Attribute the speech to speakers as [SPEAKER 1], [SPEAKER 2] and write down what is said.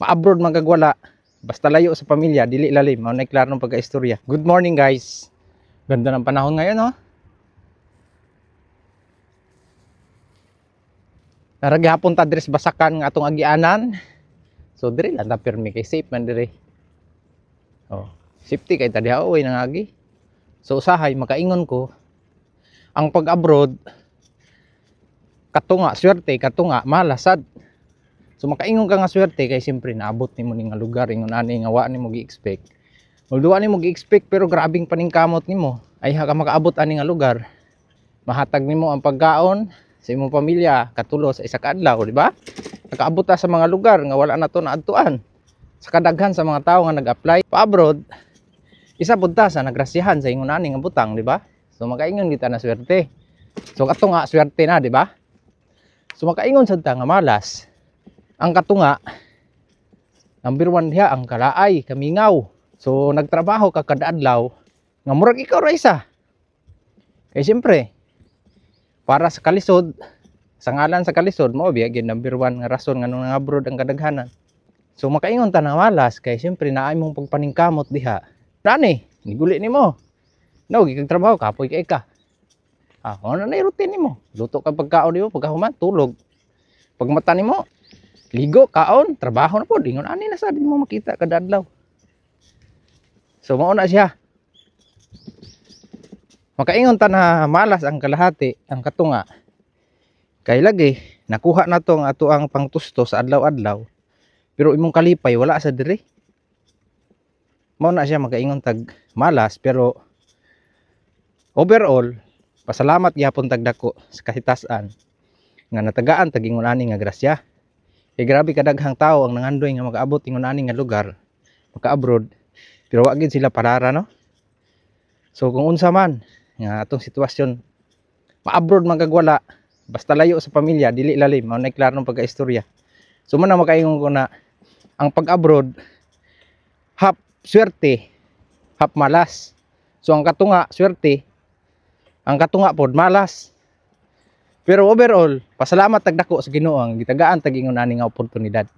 [SPEAKER 1] Ma-abroad magagwala. Basta layo sa pamilya, dili lalim. Mao na klaro ng pagkaistorya. Good morning guys. Ganda ng panahon ngayon, oh. Naragyapon ta dres basakan nga atong agianan. So diri lang ta pirmi kay safe man diri. Oh, safety kay ta diha oy nangagi. So usahay makaingon ko ang pag-abroad katunga swerte, katunga malasad. So makaingon ka nga swerte kay siyempre naabot nimo ning nga lugar ingon ani nga wa nimo gi-expect. Although ani mo gi-expect pero grabing paningkamot nimo. Ay ha ka makaabot ani nga lugar. Mahatag nimo ang pagkaon sa imong pamilya katulo sa isa ka adlaw, di ba? Nakaabot ta sa mga lugar nga wala na to naadtuan. Sa kadaghan sa mga tawo nga nag-apply pa abroad, isa pud ta sa nagrasyahan sa ingon ani nga butang, di ba? So makaingon kita na swerte. So katunga swerte na, di ba? So makaingon sad ta nga malas. Ang katunga number 1 diha ang kalaay, kamingaw. So nagtrabaho ka kada adlaw nga murag ikaw ra isa. Kay siyempre para sa kalisod, sa ngalan sa kalisod mo biya gid number 1 nga rason nga nung abroad ang kadaghanan. So makaingon ta na malas kay siyempre naay mong pagpaningkamot diha. Nani, niguli nimo. No, gikag trabaho kapoy kay ka. Ano na routine nimo? Luto ka pagkaon nimo, pagkahuman tulog. Pag mata nimo, ligo, kaon, trabaho na po. Ingon ani na sad mo makita kada adlaw. So mao na siya. Makaingon ta na malas ang kalahati, ang katunga. Kay lagi nakuha na to ang ato ang pangtusto sa adlaw-adlaw. Pero imong kalipay wala sa diri. Mao na siya makaingon tag malas pero overall pasalamat gyapon tag dako sa kahitasan nga natagaan tag ingon ani nga grasya. Kay grabe kadaghang tawo ang nangandoy nga makaabot ingon ani nga lugar, maka-abroad. Pero wa gid sila parara, no? So kung unsa man nga atong sitwasyon, ma-abroad magagwala, basta layo sa pamilya, dili lalim, mao na klaro ng pagkaistorya. So man na makaingon ko na ang pag-abroad half swerte, half malas. So ang katunga swerte, ang katunga pod malas. Pero overall, pasalamat tag dako sa Ginoo ang gitagaan tag ingon ani nga oportunidad.